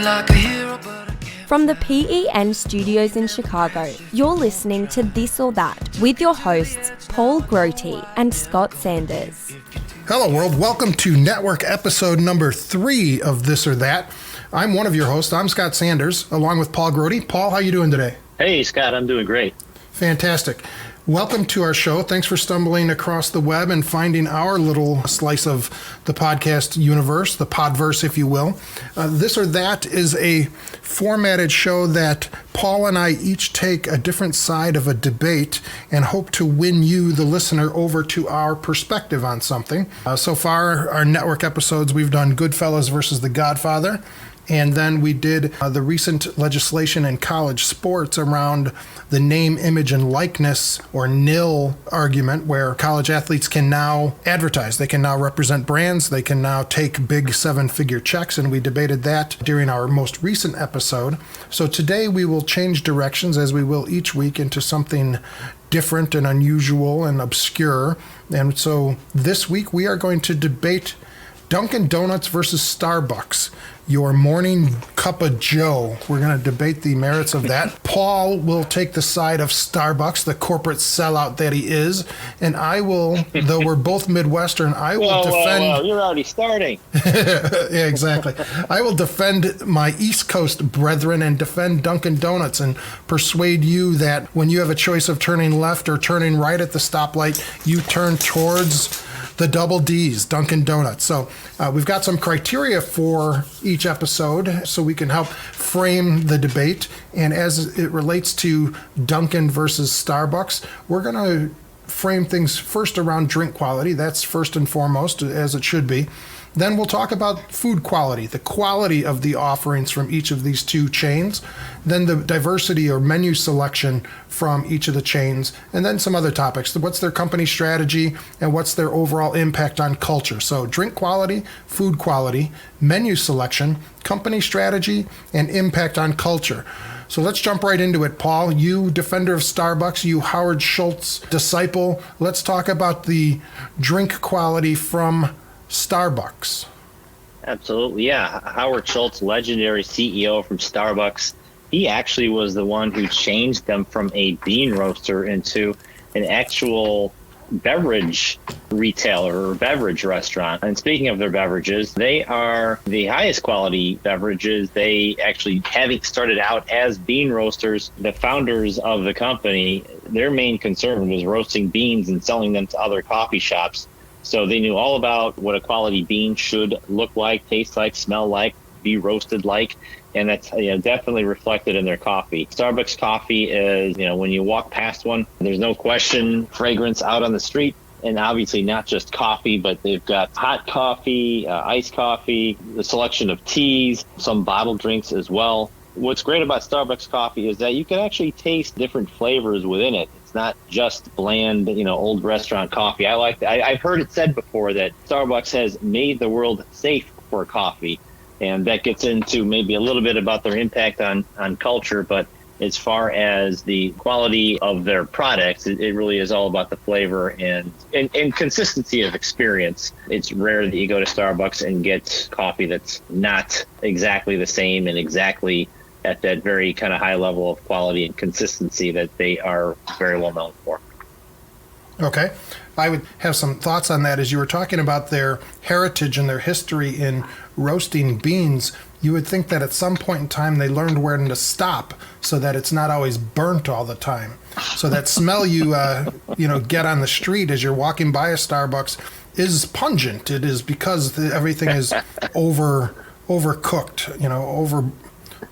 like a hero, but I can't. From the PEN studios in Chicago, you're listening to This or That with your hosts Paul Grote and Scott Sanders. Hello world, welcome to network episode number 3 of This or That. I'm one of your hosts, I'm Scott Sanders, along with Paul Grote. Paul, how you doing today? Hey Scott, I'm doing great. Fantastic. Welcome to our show. Thanks for stumbling across the web and finding our little slice of the podcast universe, the podverse, if you will. This or That is a formatted show that Paul and I each take a different side of a debate and hope to win you, the listener, over to our perspective on something. So far, our network episodes, we've done Goodfellas versus The Godfather. And then we did the recent legislation in college sports around the name, image, and likeness, or NIL argument, where college athletes can now advertise. They can now represent brands. They can now take big 7-figure checks. And we debated that during our most recent episode. So today we will change directions, as we will each week, into something different and unusual and obscure. And so this week we are going to debate Dunkin Donuts versus Starbucks, your morning cup of joe. We're going to debate the merits of that. Paul will take the side of Starbucks, the corporate sellout that he is, and I will, though we're both Midwestern, I will defend... Whoa, you're already starting. Yeah, exactly. I will defend my East Coast brethren and defend Dunkin Donuts and persuade you that when you have a choice of turning left or turning right at the stoplight, you turn towards the double D's, Dunkin Donuts. So we've got some criteria for each episode so we can help frame the debate. And as it relates to Dunkin versus Starbucks, we're going to frame things first around drink quality. That's first and foremost, as it should be. Then we'll talk about food quality, the quality of the offerings from each of these two chains, then the diversity or menu selection from each of the chains, and then some other topics. What's their company strategy and what's their overall impact on culture? So drink quality, food quality, menu selection, company strategy, and impact on culture. So let's jump right into it, Paul. You, defender of Starbucks, you Howard Schultz disciple. Let's talk about the drink quality from Starbucks. Absolutely, yeah. Howard Schultz, legendary CEO from Starbucks, he actually was the one who changed them from a bean roaster into an actual beverage retailer or beverage restaurant. And speaking of their beverages, they are the highest quality beverages. They actually, having started out as bean roasters, the founders of the company, their main concern was roasting beans and selling them to other coffee shops. So they knew all about what a quality bean should look like, taste like, smell like, be roasted like, and that's definitely reflected in their coffee. Starbucks coffee is, when you walk past one, there's no question fragrance out on the street. And obviously not just coffee, but they've got hot coffee, iced coffee, the selection of teas, some bottled drinks as well. What's great about Starbucks coffee is that you can actually taste different flavors within it. Not just bland, old restaurant coffee. I've heard it said before that Starbucks has made the world safe for coffee, and that gets into maybe a little bit about their impact on culture. But as far as the quality of their products, it really is all about the flavor and consistency of experience. It's rare that you go to Starbucks and get coffee that's not exactly the same and exactly at that very kind of high level of quality and consistency that they are very well known for. Okay. I would have some thoughts on that. As you were talking about their heritage and their history in roasting beans, you would think that at some point in time they learned when to stop so that it's not always burnt all the time. So that smell you get on the street as you're walking by a Starbucks is pungent. It is because everything is overcooked,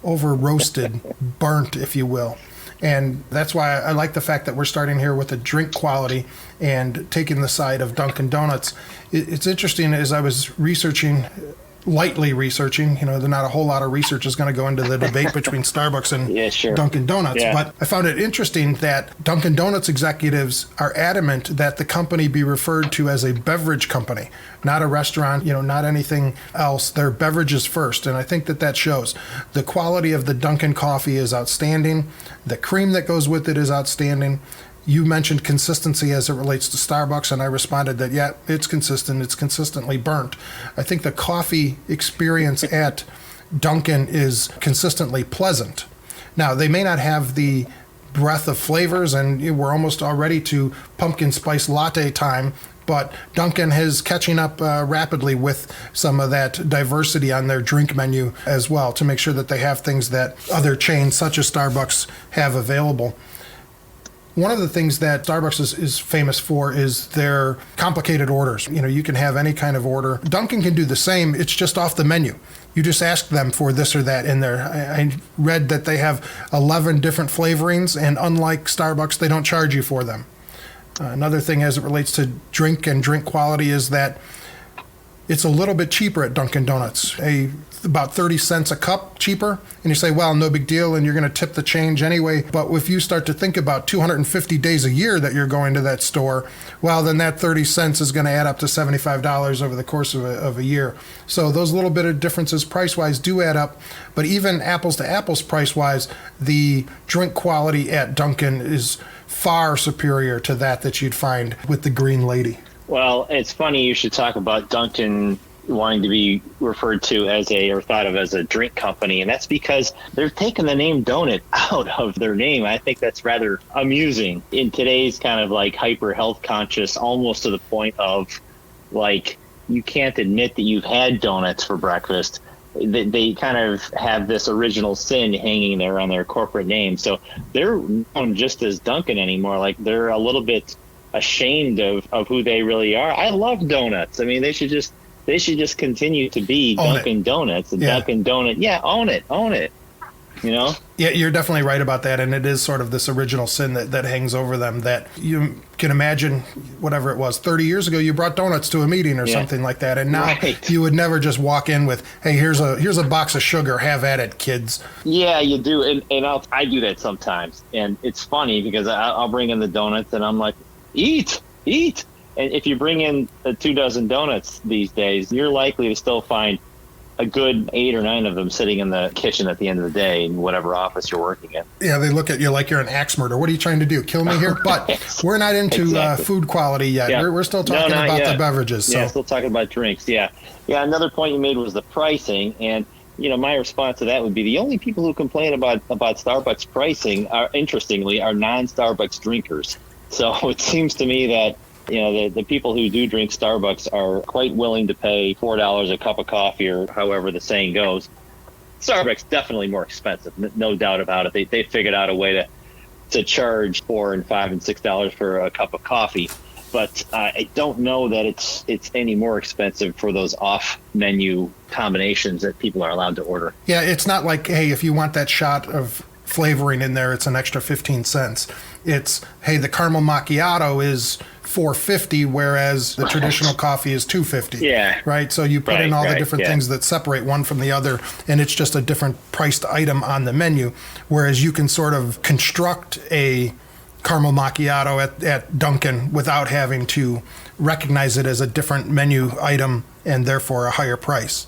over roasted, burnt, if you will. And that's why I like the fact that we're starting here with the drink quality and taking the side of Dunkin Donuts. It's interesting, as I was lightly researching, there's not a whole lot of research is going to go into the debate between Starbucks and Dunkin Donuts. Yeah. But I found it interesting that Dunkin Donuts executives are adamant that the company be referred to as a beverage company, not a restaurant, not anything else. Their beverages first. And I think that shows. The quality of the Dunkin coffee is outstanding. The cream that goes with it is outstanding. You mentioned consistency as it relates to Starbucks, and I responded that, it's consistent. It's consistently burnt. I think the coffee experience at Dunkin is consistently pleasant. Now, they may not have the breadth of flavors, and we're almost already to pumpkin spice latte time, but Dunkin' is catching up rapidly with some of that diversity on their drink menu as well to make sure that they have things that other chains such as Starbucks have available. One of the things that Starbucks is famous for is their complicated orders. You can have any kind of order. Dunkin' can do the same. It's just off the menu. You just ask them for this or that in there. I read that they have 11 different flavorings, and unlike Starbucks, they don't charge you for them. Another thing as it relates to drink and drink quality is that it's a little bit cheaper at Dunkin' Donuts, about 30 cents a cup cheaper. And you say, well, no big deal, and you're going to tip the change anyway. But if you start to think about 250 days a year that you're going to that store, well, then that 30 cents is going to add up to $75 over the course of a year. So those little bit of differences price-wise do add up. But even apples to apples price-wise, the drink quality at Dunkin' is far superior to that you'd find with the Green Lady. Well, it's funny you should talk about Dunkin' wanting to be referred to as or thought of as a drink company, and that's because they're taking the name donut out of their name. I think that's rather amusing in today's kind of like hyper health conscious, almost to the point of like you can't admit that you've had donuts for breakfast. They kind of have this original sin hanging there on their corporate name. So they're known just as Dunkin' anymore. Like they're a little bit ashamed of who they really are. I love donuts. I mean, they should just continue to be Dunkin' Donuts. Yeah. Dunkin' Donut. Yeah, own it. Yeah, you're definitely right about that. And it is sort of this original sin that hangs over them that you can imagine, whatever it was, 30 years ago, you brought donuts to a meeting or something like that. And now you would never just walk in with, hey, here's a box of sugar. Have at it, kids. Yeah, you do. And I do that sometimes. And it's funny because I'll bring in the donuts and I'm like, eat. And if you bring in 24 donuts these days, you're likely to still find a good 8 or 9 of them sitting in the kitchen at the end of the day in whatever office you're working in. Yeah, they look at you like you're an axe murderer. What are you trying to do? Kill me here? But we're not into food quality yet. Yeah. We're still talking about the beverages. So. Yeah, still talking about drinks. Yeah. Another point you made was the pricing, and my response to that would be the only people who complain about Starbucks pricing are non-Starbucks drinkers. So it seems to me that the people who do drink Starbucks are quite willing to pay $4 a cup of coffee, or however the saying goes. Starbucks definitely more expensive, no doubt about it. They figured out a way to charge $4 and $5 and $6 for a cup of coffee, but I don't know that it's any more expensive for those off-menu combinations that people are allowed to order. Yeah, it's not like, hey, if you want that shot of flavoring in there, it's an extra 15 cents. It's, hey, the caramel macchiato is $4.50, whereas the traditional coffee is $2.50. Yeah. Right? So you put in all the different things that separate one from the other, and it's just a different priced item on the menu, whereas you can sort of construct a caramel macchiato at Dunkin' without having to recognize it as a different menu item and therefore a higher price.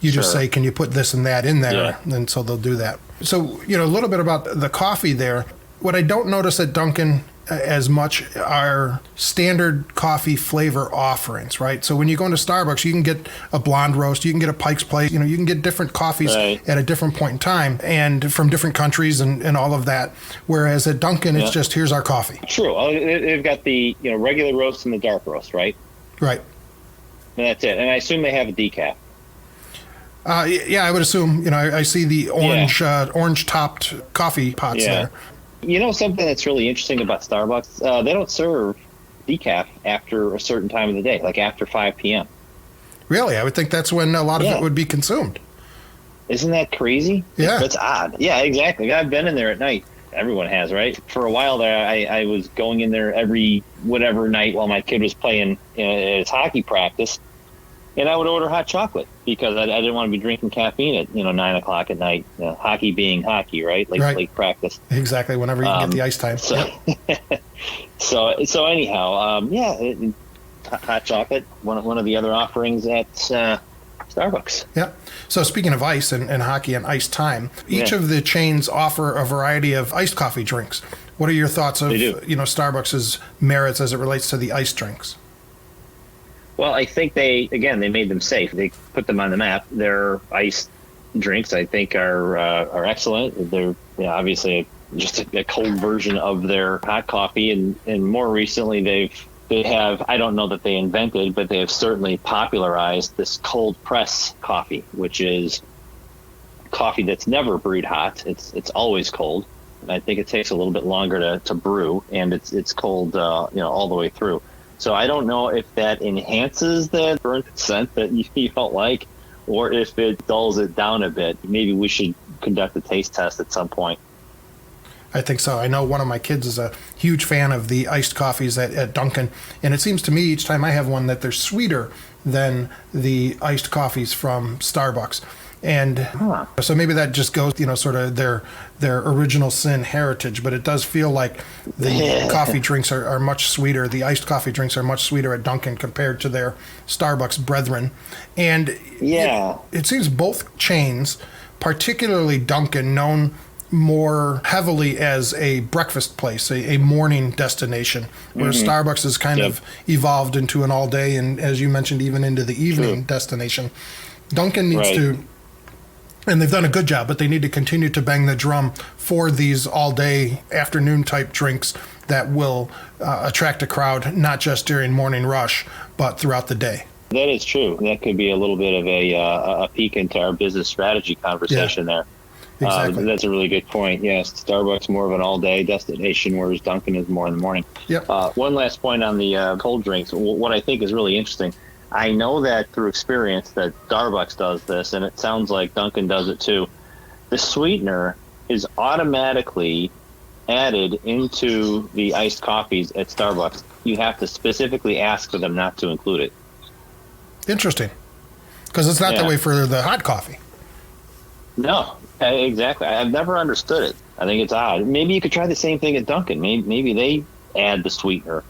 You just say, can you put this and that in there? Yeah. And so they'll do that. So, a little bit about the coffee there. What I don't notice at Dunkin' as much are standard coffee flavor offerings, right? So when you go into Starbucks, you can get a blonde roast, you can get a Pike's Place, you can get different coffees at a different point in time and from different countries and all of that. Whereas at Dunkin', it's just, here's our coffee. True. They've got the regular roast and the dark roast, right? Right. And that's it. And I assume they have a decaf. Yeah, I would assume. I see the orange topped coffee pots there. Something that's really interesting about Starbucks, they don't serve decaf after a certain time of the day, like after 5 p.m. Really? I would think that's when a lot of it would be consumed. Isn't that crazy? Yeah. That's odd. Yeah, exactly. I've been in there at night. Everyone has, right? For a while there, I was going in there every whatever night while my kid was playing his hockey practice. And I would order hot chocolate because I didn't want to be drinking caffeine at 9 o'clock at night. Hockey being hockey, right? Late practice. Exactly. Whenever you get the ice time. So anyhow, hot chocolate. One of the other offerings at Starbucks. Yeah. So speaking of ice and hockey and ice time, each of the chains offer a variety of iced coffee drinks. What are your thoughts of Starbucks' merits as it relates to the ice drinks? Well, I think they made them safe. They put them on the map. They're iced drinks, I think, are excellent. They're obviously just a cold version of their hot coffee, and more recently they have, I don't know that they invented, but they have certainly popularized this cold press coffee, which is coffee that's never brewed hot. It's always cold. I think it takes a little bit longer to brew, and it's cold, all the way through. So I don't know if that enhances that burnt scent that you don't like, or if it dulls it down a bit. Maybe we should conduct a taste test at some point. I think so. I know one of my kids is a huge fan of the iced coffees at Dunkin', and it seems to me each time I have one that they're sweeter than the iced coffees from Starbucks. And so maybe that just goes, sort of their original sin heritage, but it does feel like the coffee drinks are much sweeter. The iced coffee drinks are much sweeter at Dunkin' compared to their Starbucks brethren. And it seems both chains, particularly Dunkin', known more heavily as a breakfast place, a morning destination, whereas Starbucks has kind of evolved into an all day, and as you mentioned, even into the evening destination. Dunkin' needs to, and they've done a good job, but they need to continue to bang the drum for these all-day, afternoon-type drinks that will attract a crowd, not just during morning rush, but throughout the day. That is true. That could be a little bit of a peek into our business strategy conversation there. Exactly. That's a really good point. Yes, Starbucks more of an all-day destination, whereas Dunkin' is more in the morning. Yep. One last point on the cold drinks. What I think is really interesting, I know that through experience that Starbucks does this, and it sounds like Dunkin' does it too. The sweetener is automatically added into the iced coffees at Starbucks. You have to specifically ask for them not to include it. Interesting. Because it's not that way for the hot coffee. No, exactly. I've never understood it. I think it's odd. Maybe you could try the same thing at Dunkin'. Maybe they add the sweetener.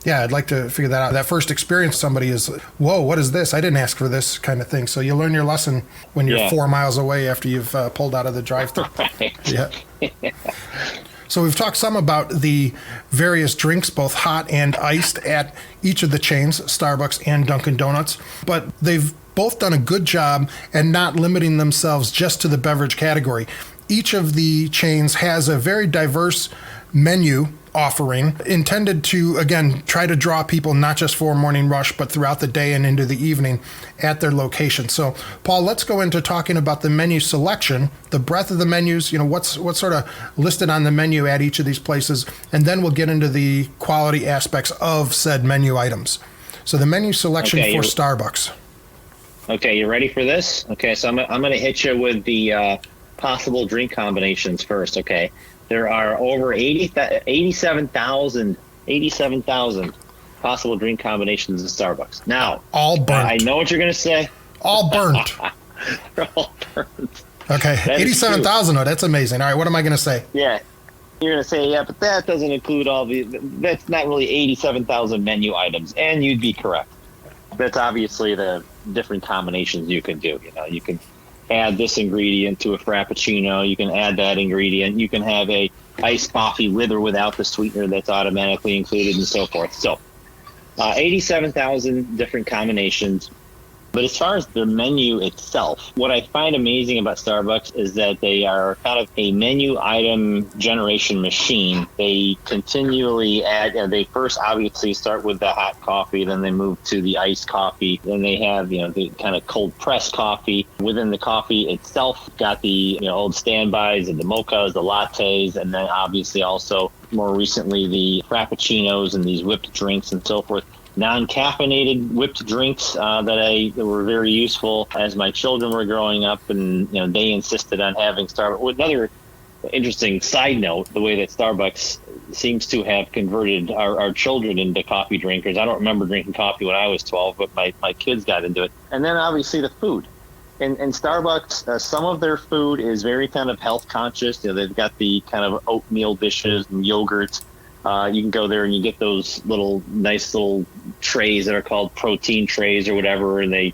Yeah, I'd like to figure that out. That first experience somebody is, whoa, what is this? I didn't ask for this kind of thing. So you learn your lesson when you're 4 miles away after you've pulled out of the drive-thru. Right. Yeah. So we've talked some about the various drinks, both hot and iced, at each of the chains, Starbucks and Dunkin' Donuts. But they've both done a good job and not limiting themselves just to the beverage category. Each of the chains has a very diverse menu offering intended to, again, try to draw people not just for morning rush, but throughout the day and into the evening at their location. So, Paul, let's go into talking about the menu selection, the breadth of the menus, what's sort of listed on the menu at each of these places, and then we'll get into the quality aspects of said menu items. So the menu selection for Starbucks. Okay, you ready for this? Okay, so I'm going to hit you with the possible drink combinations first, okay? There are over 87,000 possible drink combinations in Starbucks. Now, all burnt. I know what you're going to say. All burnt. They're all burnt. Okay, 87,000. Oh, that's amazing. All right, what am I going to say? Yeah. You're going to say, yeah, but that doesn't include that's not really 87,000 menu items. And you'd be correct. That's obviously the different combinations you can do. You can add this ingredient to a Frappuccino. You can add that ingredient. You can have a iced coffee with or without the sweetener that's automatically included and so forth. So 87,000 different combinations. But as far as the menu itself, what I find amazing about Starbucks is that they are kind of a menu item generation machine. They continually add, they first obviously start with the hot coffee, then they move to the iced coffee, then they have, the kind of cold press coffee. Within the coffee itself, got the, old standbys and the mochas, the lattes, and then obviously also more recently the Frappuccinos and these whipped drinks and so forth. Non-caffeinated whipped drinks that were very useful as my children were growing up, and they insisted on having Starbucks. Another interesting side note: the way that Starbucks seems to have converted our children into coffee drinkers. I don't remember drinking coffee when I was 12, but my kids got into it. And then obviously the food. In Starbucks, some of their food is very kind of health conscious. They've got the kind of oatmeal dishes and yogurts. You can go there and you get those nice little trays that are called protein trays or whatever, and they're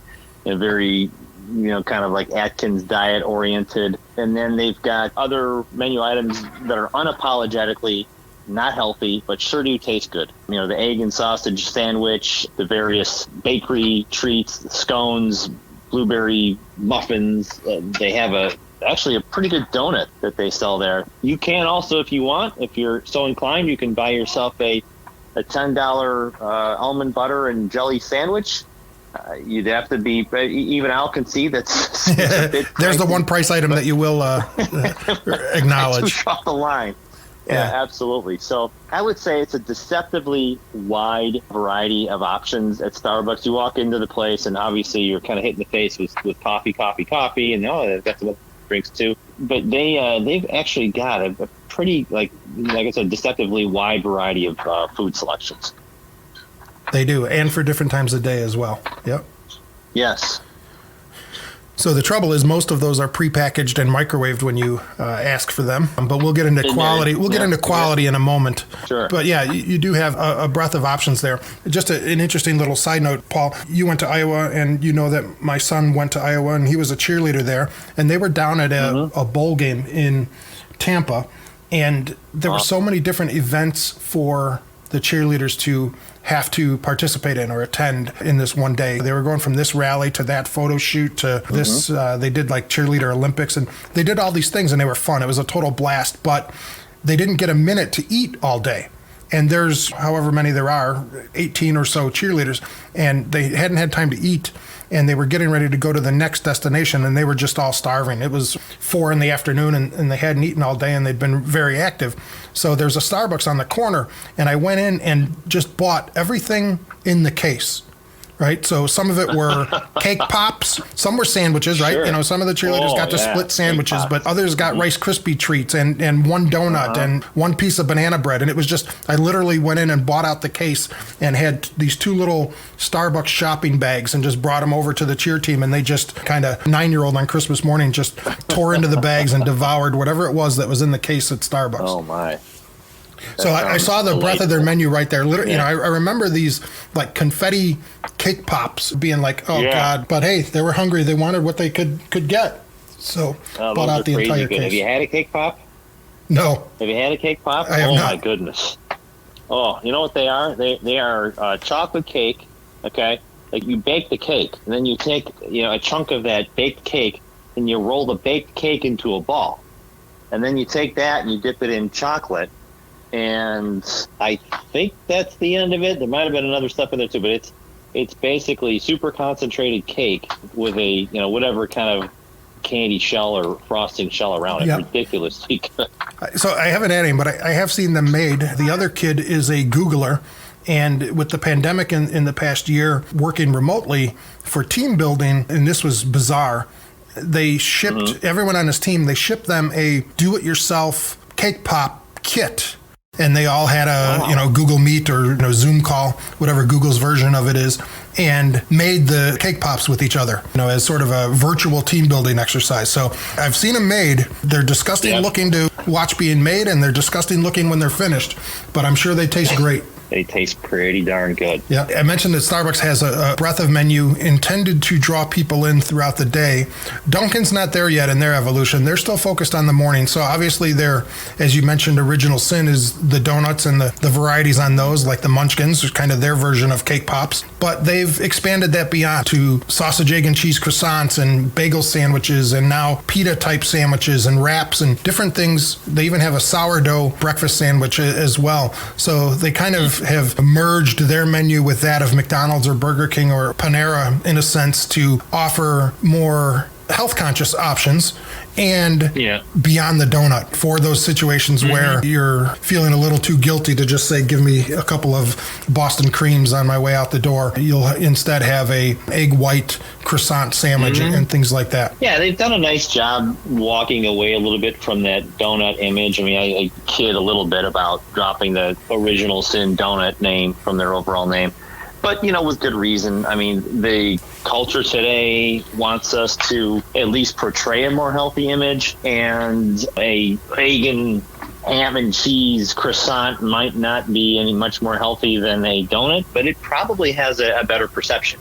very, kind of like Atkins diet oriented. And then they've got other menu items that are unapologetically not healthy, but sure do taste good. The egg and sausage sandwich, the various bakery treats, scones, blueberry muffins. They have actually a pretty good donut that they sell there. You can also, if you want, if you're so inclined, you can buy yourself a $10 almond butter and jelly sandwich. You'd have to be, even I'll concede that's there's the one price item that you will acknowledge. Draw the line. Yeah, absolutely. So I would say it's a deceptively wide variety of options at Starbucks. You walk into the place and obviously you're kind of hit in the face with coffee, and they've got some drinks too. But they've actually got a pretty, like I said, deceptively wide variety of food selections. They do, and for different times of day as well. Yep. Yes. So the trouble is most of those are prepackaged and microwaved when you ask for them. But we'll get into quality. We'll get into quality in a moment. Sure. But yeah, you do have a breadth of options there. Just an interesting little side note, Paul. You went to Iowa, and you know that my son went to Iowa, and he was a cheerleader there. And they were down at a bowl game in Tampa, and there were so many different events for the cheerleaders to have to participate in or attend in this one day. They were going from this rally to that photo shoot to this, they did like cheerleader Olympics, and they did all these things, and they were fun. It was a total blast, but they didn't get a minute to eat all day. And there's however many there are, 18 or so cheerleaders, and they hadn't had time to eat, and they were getting ready to go to the next destination, and they were just all starving. It was 4 p.m, and they hadn't eaten all day, and they'd been very active. So there's a Starbucks on the corner, and I went in and just bought everything in the case. Right, so some of it were cake pops, some were sandwiches, right? Sure. You know, some of the cheerleaders got to split sandwiches, but others got Rice Krispie treats and one donut and one piece of banana bread. And it was just, I literally went in and bought out the case and had these 2 little Starbucks shopping bags and just brought them over to the cheer team. And they just kind of, 9-year-old on Christmas morning, just tore into the bags and devoured whatever it was that was in the case at Starbucks. Oh, my. So I saw the breadth of their menu right there. Literally, you know, I remember these like confetti cake pops being like, oh God, but hey, they were hungry. They wanted what they could get. So bought out the entire case. Have you had a cake pop? No. Have you had a cake pop? I have not. My goodness. Oh, you know what they are? They are chocolate cake. Okay, like you bake the cake, and then you take a chunk of that baked cake, and you roll the baked cake into a ball, and then you take that and you dip it in chocolate. And I think that's the end of it. There might have been another stuff in there too, but it's basically super concentrated cake with a whatever kind of candy shell or frosting shell around it. Ridiculously good. So I haven't had any, but I have seen them made. The other kid is a Googler, and with the pandemic in the past year, working remotely for team building, and this was bizarre. They shipped everyone on his team. They shipped them a do-it-yourself cake pop kit. And they all had a Google Meet or Zoom call, whatever Google's version of it is, and made the cake pops with each other, as sort of a virtual team building exercise. So I've seen them made. They're disgusting looking to watch being made, and they're disgusting looking when they're finished. But I'm sure they taste great. They taste pretty darn good. Yeah, I mentioned that Starbucks has a breadth of menu intended to draw people in throughout the day. Dunkin's not there yet in their evolution. They're still focused on the morning. So obviously their, as you mentioned, original sin is the donuts and the varieties on those, like the Munchkins, which is kind of their version of cake pops. But they've expanded that beyond to sausage, egg, and cheese croissants and bagel sandwiches and now pita-type sandwiches and wraps and different things. They even have a sourdough breakfast sandwich as well. So they kind of have merged their menu with that of McDonald's or Burger King or Panera in a sense to offer more health conscious options and beyond the donut for those situations where you're feeling a little too guilty to just say, give me a couple of Boston creams on my way out the door. You'll instead have a egg white croissant sandwich and things like that. Yeah, they've done a nice job walking away a little bit from that donut image. I mean, I kid a little bit about dropping the original sin donut name from their overall name. But, with good reason. I mean, the culture today wants us to at least portray a more healthy image, and a vegan ham and cheese croissant might not be any much more healthy than a donut, but it probably has a better perception.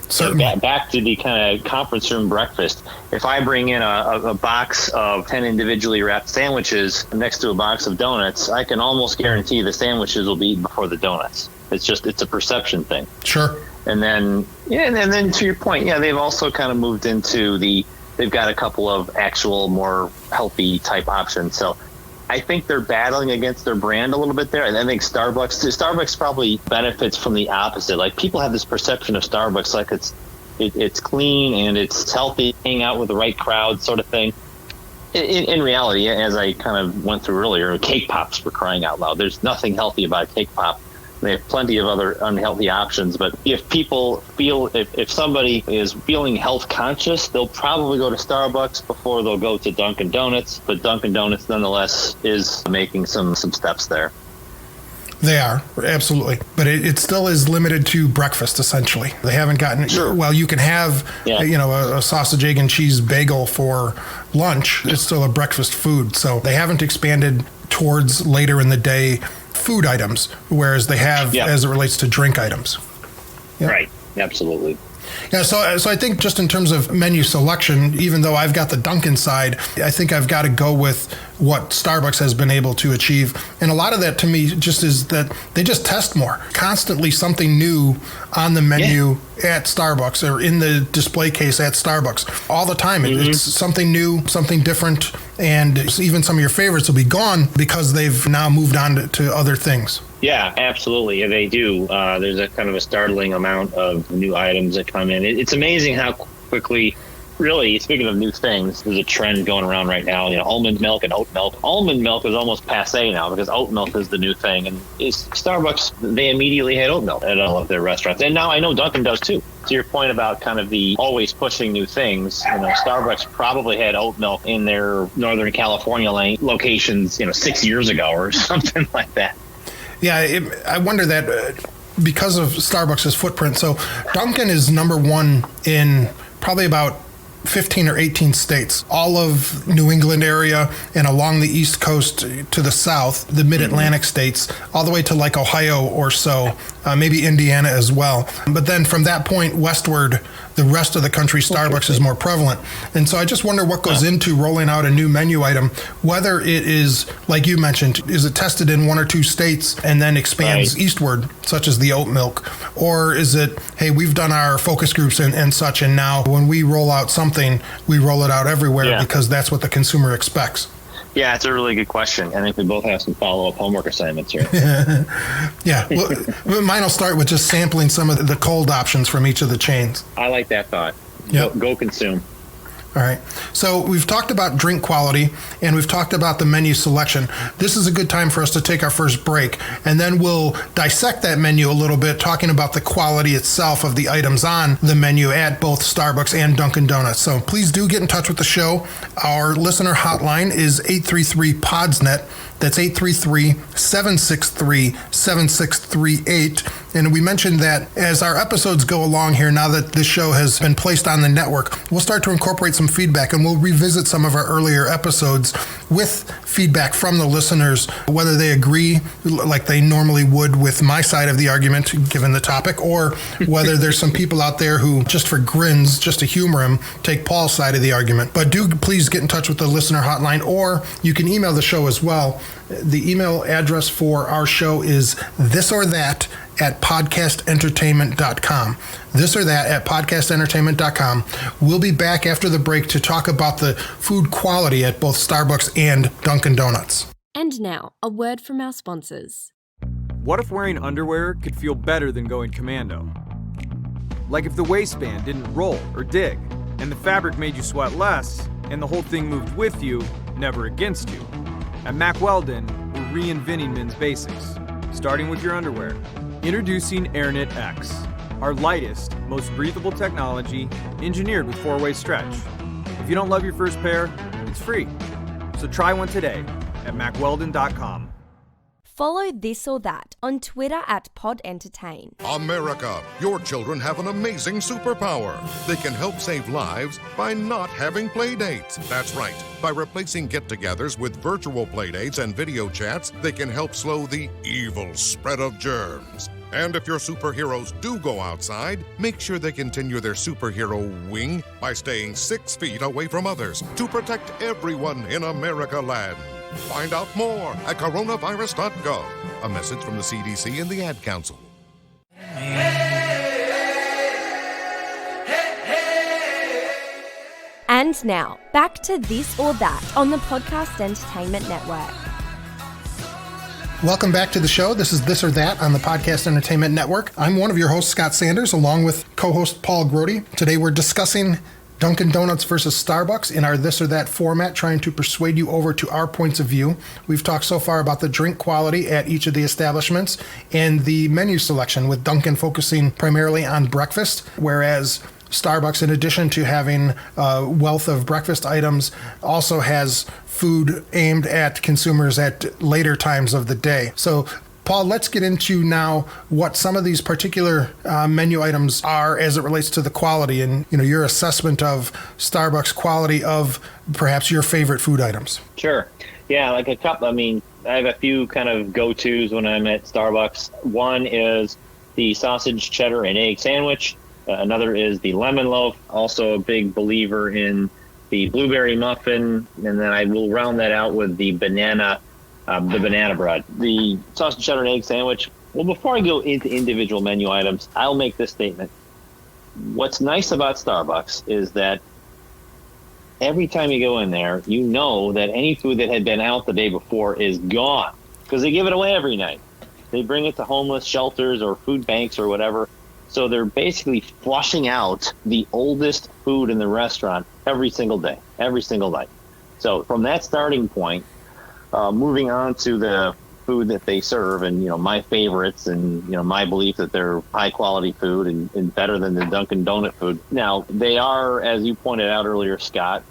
Certainly. So back to the kind of conference room breakfast. If I bring in a box of 10 individually wrapped sandwiches next to a box of donuts, I can almost guarantee the sandwiches will be eaten before the donuts. It's a perception thing. Sure. And then, and then to your point, they've also kind of moved into they've got a couple of actual more healthy type options. So I think they're battling against their brand a little bit there. And I think Starbucks probably benefits from the opposite. Like, people have this perception of Starbucks like it's clean and it's healthy, hang out with the right crowd sort of thing. In reality, as I kind of went through earlier, cake pops, for crying out loud. There's nothing healthy about a cake pop. They have plenty of other unhealthy options. But if people if somebody is feeling health conscious, they'll probably go to Starbucks before they'll go to Dunkin Donuts. But Dunkin Donuts, nonetheless, is making some steps there. They are, absolutely. But it still is limited to breakfast, essentially. They haven't gotten... Sure. Well, you can have, a sausage, egg, and cheese bagel for lunch. It's still a breakfast food. So they haven't expanded towards later in the day food items, whereas they have as it relates to drink items. Yep. Right. Absolutely. Yeah, so I think just in terms of menu selection, even though I've got the Dunkin' side, I think I've got to go with what Starbucks has been able to achieve. And a lot of that to me just is that they just test more. Constantly something new on the menu at Starbucks or in the display case at Starbucks. All the time. Mm-hmm. It's something new, something different, and even some of your favorites will be gone because they've now moved on to other things. Yeah, absolutely. They do. There's a kind of a startling amount of new items that come in. It's amazing how quickly, really, speaking of new things, there's a trend going around right now, almond milk and oat milk. Almond milk is almost passé now because oat milk is the new thing. And Starbucks, they immediately had oat milk at all of their restaurants. And now I know Dunkin' does too. To your point about kind of the always pushing new things, Starbucks probably had oat milk in their Northern California locations, 6 years ago or something like that. Yeah, I wonder that because of Starbucks' footprint. So Dunkin' is number one in probably about 15 or 18 states, all of New England area and along the East Coast to the south, the mid-Atlantic states, all the way to like Ohio or so, maybe Indiana as well. But then from that point westward, the rest of the country, Starbucks is more prevalent. And so I just wonder what goes into rolling out a new menu item, whether it is, like you mentioned, is it tested in 1 or 2 states and then expands eastward, such as the oat milk? Or is it, hey, we've done our focus groups and such, and now when we roll out something, we roll it out everywhere because that's what the consumer expects? Yeah, it's a really good question. I think we both have some follow-up homework assignments here. Yeah. Well, mine will start with just sampling some of the cold options from each of the chains. I like that thought. Yep. Go consume. All right. So we've talked about drink quality and we've talked about the menu selection. This is a good time for us to take our first break, and then we'll dissect that menu a little bit, talking about the quality itself of the items on the menu at both Starbucks and Dunkin' Donuts. So please do get in touch with the show. Our listener hotline is 833-PODSNET. That's 833-763-7638. And we mentioned that as our episodes go along here, now that this show has been placed on the network, we'll start to incorporate some feedback, and we'll revisit some of our earlier episodes with feedback from the listeners, whether they agree like they normally would with my side of the argument, given the topic, or whether there's some people out there who, just for grins, just to humor them, take Paul's side of the argument. But do please get in touch with the listener hotline, or you can email the show as well. The email address for our show is thisorthat@podcastentertainment.com. thisorthat@podcastentertainment.com. We'll be back after the break to talk about the food quality at both Starbucks and Dunkin' Donuts. And now, a word from our sponsors. What if wearing underwear could feel better than going commando? Like if the waistband didn't roll or dig, and the fabric made you sweat less, and the whole thing moved with you, never against you. At Mack Weldon, we're reinventing men's basics, starting with your underwear. Introducing AirKnit X, our lightest, most breathable technology, engineered with 4-way stretch. If you don't love your first pair, it's free. So try one today at MackWeldon.com. Follow This or That on Twitter at PodEntertain. America, your children have an amazing superpower. They can help save lives by not having play dates. That's right. By replacing get-togethers with virtual play dates and video chats, they can help slow the evil spread of germs. And if your superheroes do go outside, make sure they continue their superhero wing by staying 6 feet away from others to protect everyone in America land. Find out more at coronavirus.gov. A message from the CDC and the Ad Council. And now, back to This or That on the Podcast Entertainment Network. Welcome back to the show. This is This or That on the Podcast Entertainment Network. I'm one of your hosts, Scott Sanders, along with co-host Paul Grote. Today we're discussing Dunkin Donuts versus Starbucks in our This or That format, trying to persuade you over to our points of view. We've talked so far about the drink quality at each of the establishments and the menu selection, with Dunkin focusing primarily on breakfast, whereas Starbucks, in addition to having a wealth of breakfast items, also has food aimed at consumers at later times of the day. So, Paul, let's get into now what some of these particular menu items are as it relates to the quality and your assessment of Starbucks quality of perhaps your favorite food items. Sure. Yeah, like a couple. I mean, I have a few kind of go-tos when I'm at Starbucks. One is the sausage, cheddar, and egg sandwich. Another is the lemon loaf. Also a big believer in the blueberry muffin. And then I will round that out with the banana bread. The sausage, cheddar, and egg sandwich. Well, before I go into individual menu items, I'll make this statement. What's nice about Starbucks is that every time you go in there, you know that any food that had been out the day before is gone, because they give it away every night. They bring it to homeless shelters or food banks or whatever. So they're basically flushing out the oldest food in the restaurant every single day, every single night. So from that starting point, moving on to the food that they serve and, my favorites and, my belief that they're high quality food and better than the Dunkin' Donut food. Now, they are, as you pointed out earlier, Scott,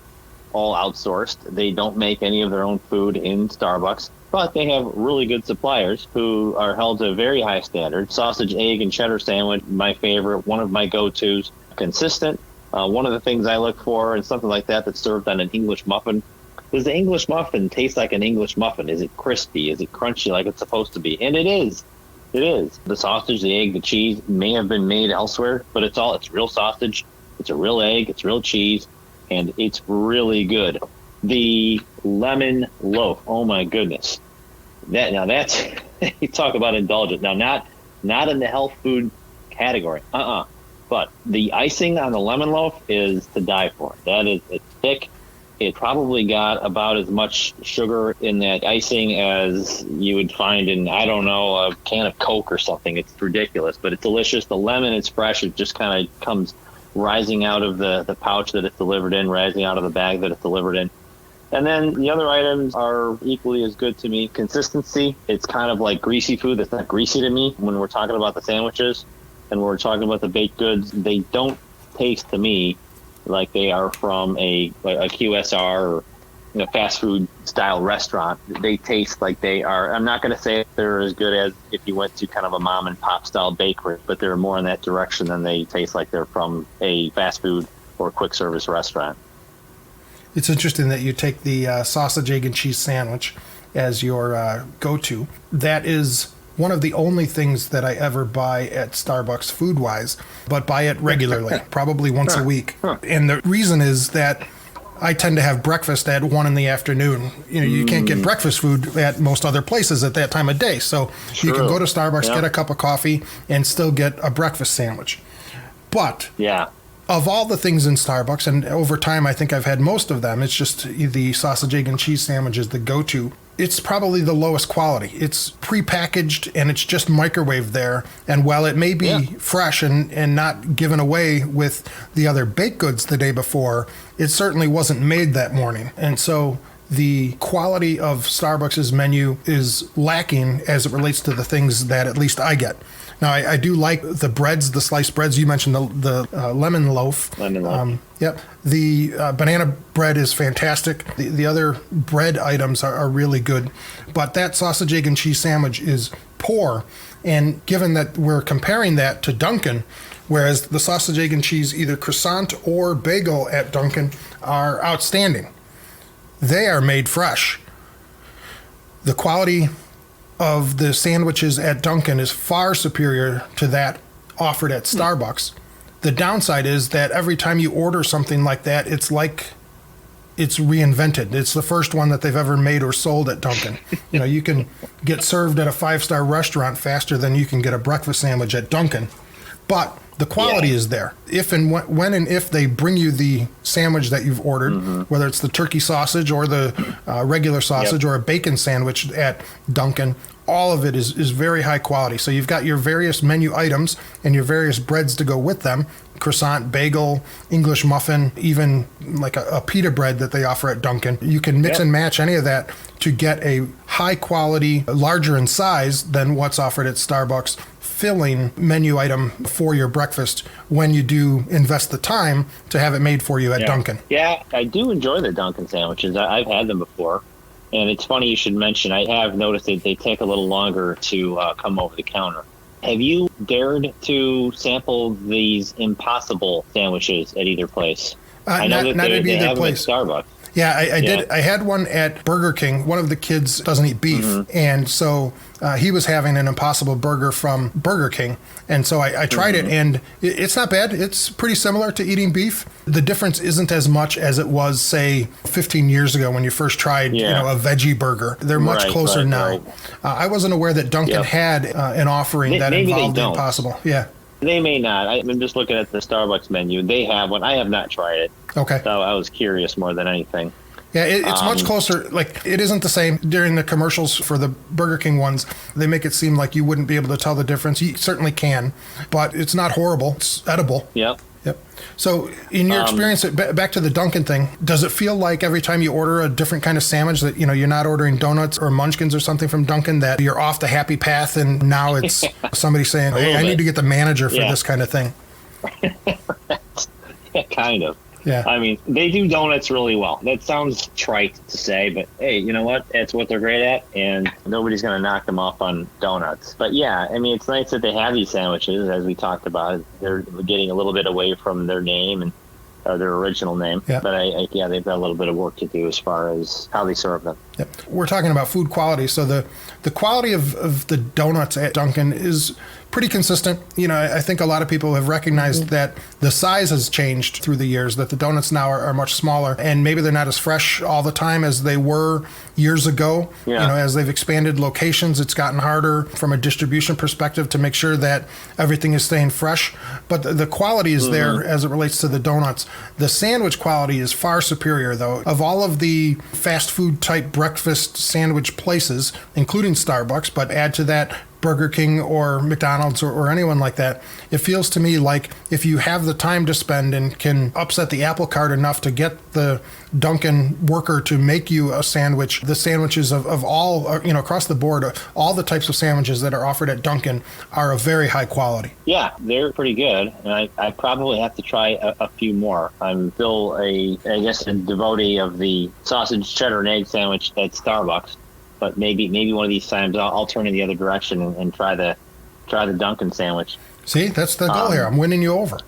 all outsourced. They don't make any of their own food in Starbucks, but they have really good suppliers who are held to a very high standard. Sausage, egg, and cheddar sandwich, my favorite, one of my go-tos, consistent. One of the things I look for is something like that that's served on an English muffin. Does the English muffin taste like an English muffin? Is it crispy? Is it crunchy like it's supposed to be? And it is. It is. The sausage, the egg, the cheese may have been made elsewhere, but it's real sausage, it's a real egg, it's real cheese, and it's really good. The lemon loaf, oh my goodness. That's you talk about indulgent. Now, not in the health food category. But the icing on the lemon loaf is to die for. It's thick. It probably got about as much sugar in that icing as you would find in, a can of Coke or something. It's ridiculous, but it's delicious. The lemon is fresh. It just kind of comes rising out of the pouch that it's delivered in, rising out of the bag that it's delivered in. And then the other items are equally as good to me. Consistency, it's kind of like greasy food that's not greasy to me when we're talking about the sandwiches and when we're talking about the baked goods. They don't taste to me like they are from a QSR or fast food style restaurant. They taste like they are, I'm not going to say they're as good as if you went to kind of a mom and pop style bakery, but they're more in that direction than they taste like they're from a fast food or quick service restaurant. It's interesting that you take the sausage, egg, and cheese sandwich as your go-to. That is one of the only things that I ever buy at Starbucks food-wise, but buy it regularly, probably once a week. And the reason is that I tend to have breakfast at 1 p.m. You can't get breakfast food at most other places at that time of day. So you can go to Starbucks, get a cup of coffee, and still get a breakfast sandwich. But of all the things in Starbucks, and over time I think I've had most of them, it's just the sausage, egg, and cheese sandwich is the go-to. It's probably the lowest quality. It's prepackaged and it's just microwaved there. And while it may be fresh and not given away with the other baked goods the day before, it certainly wasn't made that morning. And so the quality of Starbucks' menu is lacking as it relates to the things that at least I get. Now, I do like the breads, the sliced breads. You mentioned the lemon loaf. Lemon loaf. Yep. The banana bread is fantastic. The other bread items are really good. But that sausage, egg, and cheese sandwich is poor. And given that we're comparing that to Dunkin', whereas the sausage, egg, and cheese, either croissant or bagel at Dunkin', are outstanding. They are made fresh. The quality of the sandwiches at Dunkin' is far superior to that offered at Starbucks. The downside is that every time you order something like that, it's like it's reinvented. It's the first one that they've ever made or sold at Dunkin'. You can get served at a 5-star restaurant faster than you can get a breakfast sandwich at Dunkin'. But the quality is there. If and when and if they bring you the sandwich that you've ordered, whether it's the turkey sausage or the regular sausage or a bacon sandwich at Dunkin', all of it is very high quality. So you've got your various menu items and your various breads to go with them. Croissant, bagel, English muffin, even like a pita bread that they offer at Dunkin'. You can mix and match any of that to get a high quality, larger in size than what's offered at Starbucks, filling menu item for your breakfast when you do invest the time to have it made for you at Dunkin'. Yeah, I do enjoy the Dunkin' sandwiches. I've had them before. And it's funny you should mention, I have noticed that they take a little longer to come over the counter. Have you dared to sample these impossible sandwiches at either place? I know not at either place. Them at Starbucks. Yeah, I did. I had one at Burger King. One of the kids doesn't eat beef, and so he was having an Impossible Burger from Burger King. And so I tried it, and it's not bad. It's pretty similar to eating beef. The difference isn't as much as it was, say, 15 years ago when you first tried a veggie burger. They're much closer now. Right. I wasn't aware that Dunkin' had an offering that involved the Impossible. Yeah. They may not. I'm just looking at the Starbucks menu. They have one. I have not tried it. Okay. So I was curious more than anything. Yeah, it's much closer. Like, it isn't the same. During the commercials for the Burger King ones, they make it seem like you wouldn't be able to tell the difference. You certainly can, but it's not horrible. It's edible. Yep. So in your experience, back to the Dunkin' thing, does it feel like every time you order a different kind of sandwich that, you're not ordering donuts or munchkins or something from Dunkin', that you're off the happy path and now it's somebody saying, hey, I need to get the manager for this kind of thing? Kind of. Yeah. I mean, they do donuts really well. That sounds trite to say, but hey, you know what? That's what they're great at, and nobody's going to knock them off on donuts. But yeah, I mean, it's nice that they have these sandwiches, as we talked about. They're getting a little bit away from their name and their original name. Yeah. But they've got a little bit of work to do as far as how they serve them. Yep. We're talking about food quality. So the quality of the donuts at Dunkin' is pretty consistent. I think a lot of people have recognized that the size has changed through the years, that the donuts now are much smaller, and maybe they're not as fresh all the time as they were years ago. Yeah. As they've expanded locations, it's gotten harder from a distribution perspective to make sure that everything is staying fresh. But the quality is there as it relates to the donuts. The sandwich quality is far superior, though. Of all of the fast food type breakfast sandwich places, including Starbucks, but add to that Burger King or McDonald's or anyone like that, it feels to me like if you have the time to spend and can upset the apple cart enough to get the Dunkin' worker to make you a sandwich, the sandwiches of all, across the board, all the types of sandwiches that are offered at Dunkin' are of very high quality. Yeah, they're pretty good, and I probably have to try a few more. I'm still a devotee of the sausage, cheddar, and egg sandwich at Starbucks. But maybe one of these times I'll turn in the other direction and try the Dunkin' sandwich. See, that's the goal here. I'm winning you over.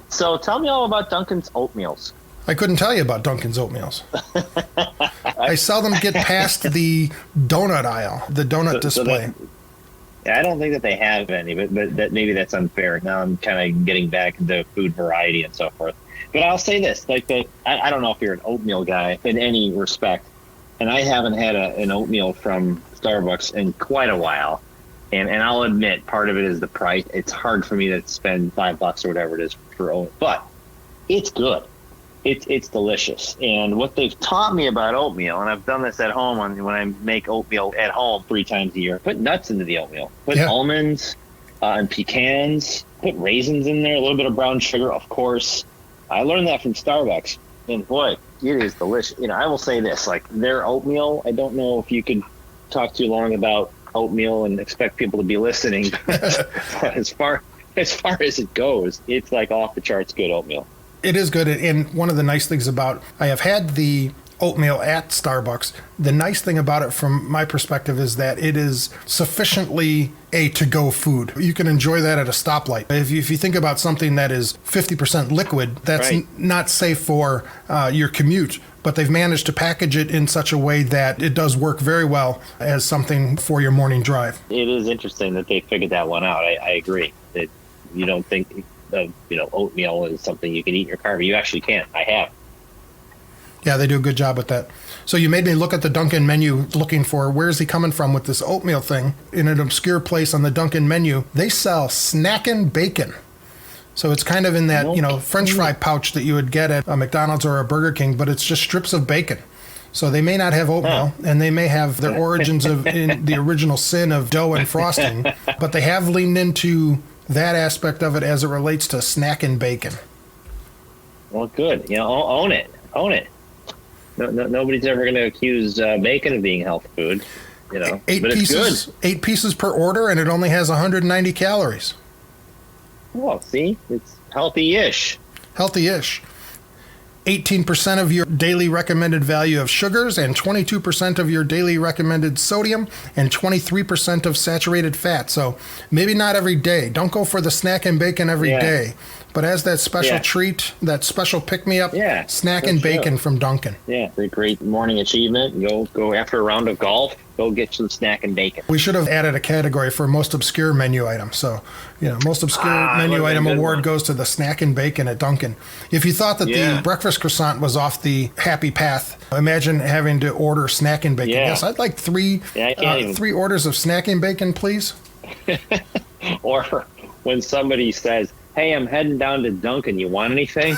So tell me all about Dunkin's oatmeals. I couldn't tell you about Dunkin's oatmeals. I seldom get past the donut aisle, the donut display. I don't think that they have any, but maybe that's unfair. Now I'm kind of getting back into food variety and so forth. But I'll say this, I don't know if you're an oatmeal guy in any respect. And I haven't had an oatmeal from Starbucks in quite a while. And I'll admit, part of it is the price. It's hard for me to spend $5 or whatever it is for oatmeal. But it's good. It's delicious. And what they've taught me about oatmeal, and I've done this at home when I make oatmeal at home 3 times a year, put nuts into the oatmeal. Put almonds and pecans. Put raisins in there, a little bit of brown sugar, of course. I learned that from Starbucks. And boy, it is delicious. I will say this, like their oatmeal, I don't know if you could talk too long about oatmeal and expect people to be listening. But as far as it goes, it's like off the charts good oatmeal. It is good. And one of the nice things about, I have had the oatmeal at Starbucks. The nice thing about it from my perspective is that it is sufficiently a to-go food. You can enjoy that at a stoplight. If you think about something that is 50% liquid, that's not safe for your commute. But they've managed to package it in such a way that it does work very well as something for your morning drive. It is interesting that they figured that one out. I agree that you don't think oatmeal is something you can eat in your car, but you actually can. I have. Yeah, they do a good job with that. So you made me look at the Dunkin' menu looking for where's he coming from with this oatmeal thing. In an obscure place on the Dunkin' menu, they sell snackin' bacon. So it's kind of in that, French fry pouch that you would get at a McDonald's or a Burger King, but it's just strips of bacon. So they may not have oatmeal, and they may have their origins in the original sin of dough and frosting, but they have leaned into that aspect of it as it relates to snackin' bacon. Well, good. Own it. Own it. No, nobody's ever going to accuse bacon of being health food, but it's good. 8 pieces per order, and it only has 190 calories. Well, see, it's healthy-ish. Healthy-ish. 18% of your daily recommended value of sugars, and 22% of your daily recommended sodium, and 23% of saturated fat. So maybe not every day. Don't go for the snack and bacon every day. But as that special treat, that special pick-me-up, snack and bacon from Dunkin'. Yeah, a great morning achievement. Go after a round of golf, go get some snack and bacon. We should have added a category for most obscure menu item. So, most obscure menu item award goes to the snack and bacon at Dunkin'. If you thought that the breakfast croissant was off the happy path, imagine having to order snack and bacon. Yes, I'd like three orders of snack and bacon, please. Or when somebody says, "Hey, I'm heading down to Dunkin'. You want anything?"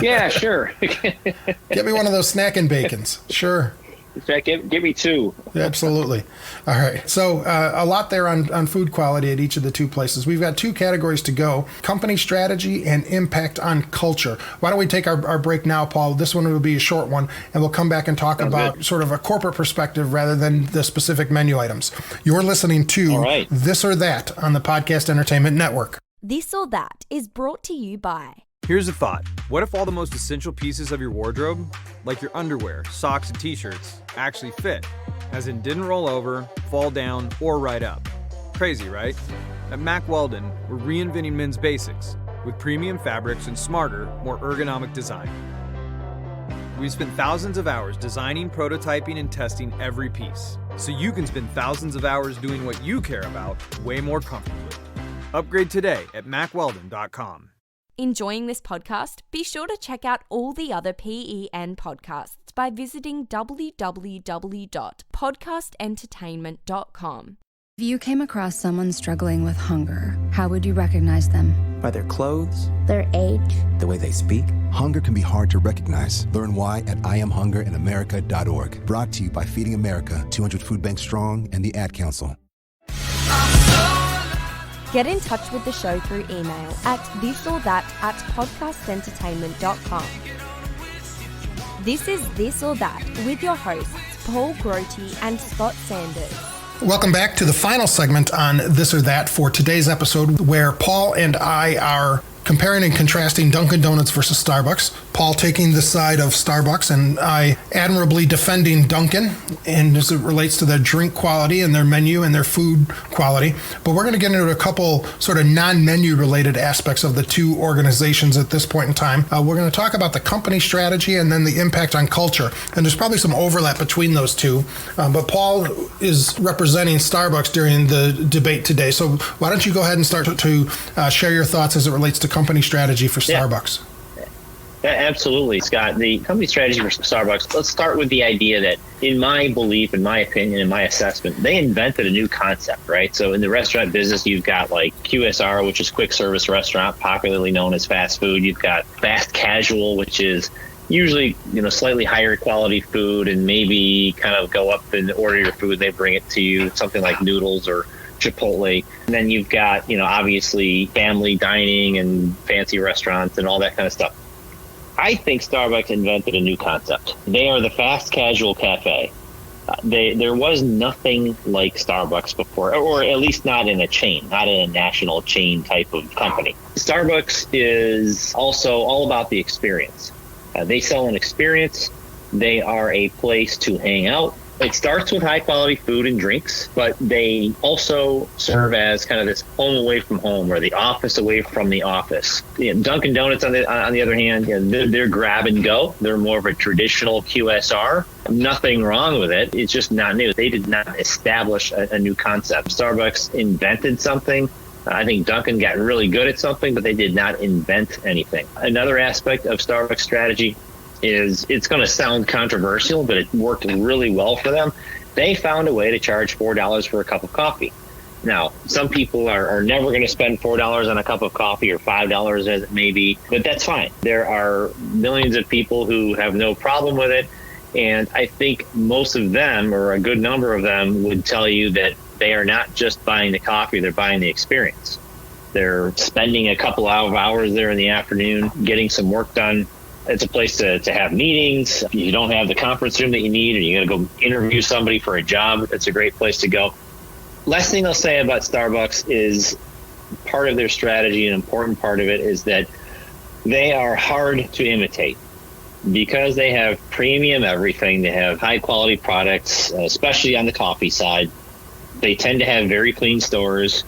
Yeah, sure. Get me one of those snack and bacons. Sure. In fact, give me 2. Absolutely. All right. So a lot there on food quality at each of the 2 places. We've got 2 categories to go: company strategy and impact on culture. Why don't we take our break now, Paul? This one will be a short one, and we'll come back and talk about sort of a corporate perspective rather than the specific menu items. You're listening to This or That on the Podcast Entertainment Network. This or That is brought to you by... Here's a thought. What if all the most essential pieces of your wardrobe, like your underwear, socks, and t-shirts, actually fit? As in didn't roll over, fall down, or ride up. Crazy, right? At Mack Weldon, we're reinventing men's basics with premium fabrics and smarter, more ergonomic design. We've spent thousands of hours designing, prototyping, and testing every piece, so you can spend thousands of hours doing what you care about way more comfortably. Upgrade today at MackWeldon.com. Enjoying this podcast? Be sure to check out all the other PEN podcasts by visiting www.podcastentertainment.com. If you came across someone struggling with hunger, how would you recognize them? By their clothes, their age, the way they speak. Hunger can be hard to recognize. Learn why at IamHungerInAmerica.org. Brought to you by Feeding America, 200 Food Banks Strong, and the Ad Council. Get in touch with the show through email at thisorthat@podcastentertainment.com. This is This or That with your hosts, Paul Grote and Scott Sanders. Welcome back to the final segment on This or That for today's episode, where Paul and I are comparing and contrasting Dunkin' Donuts versus Starbucks. Paul taking the side of Starbucks and I admirably defending Dunkin', and as it relates to their drink quality and their menu and their food quality. But we're going to get into a couple sort of non-menu related aspects of the 2 organizations at this point in time. We're going to talk about the company strategy and then the impact on culture. And there's probably some overlap between those 2. But Paul is representing Starbucks during the debate today. So why don't you go ahead and start to share your thoughts as it relates to company strategy for Starbucks? Yeah, absolutely, Scott. The company strategy for Starbucks, let's start with the idea that, in my belief, in my opinion, in my assessment, they invented a new concept, right? So in the restaurant business, you've got like QSR, which is quick service restaurant, popularly known as fast food. You've got fast casual, which is usually, slightly higher quality food, and maybe kind of go up and order your food. They bring it to you, something like noodles or Chipotle. And then you've got, obviously family dining and fancy restaurants and all that kind of stuff. I think Starbucks invented a new concept. They are the fast casual cafe. There was nothing like Starbucks before, or at least not in a chain, not in a national chain type of company. Starbucks is also all about the experience. They sell an experience. They are a place to hang out. It starts with high quality food and drinks, but they also serve as kind of this home away from home, or the office away from the office. Dunkin' Donuts, on the other hand, they're grab and go. They're more of a traditional QSR. Nothing wrong with it. It's just not new. They did not establish a new concept. Starbucks invented something. I think Dunkin' got really good at something, but they did not invent anything. Another aspect of Starbucks strategy is, it's going to sound controversial, but it worked really well for them. They found a way to charge $4 for a cup of coffee. Now, some people are never going to spend $4 on a cup of coffee, or $5 as it may be, but that's fine. There are millions of people who have no problem with it. And I think most of them, or a good number of them, would tell you that they are not just buying the coffee, they're buying the experience. They're spending a couple of hours there in the afternoon, getting some work done. It's a place to have meetings. If you don't have the conference room that you need, or you got to go interview somebody for a job, it's a great place to go. Last thing I'll say about Starbucks is part of their strategy, an important part of it, is that they are hard to imitate because they have premium everything. They have high quality products, especially on the coffee side. They tend to have very clean stores,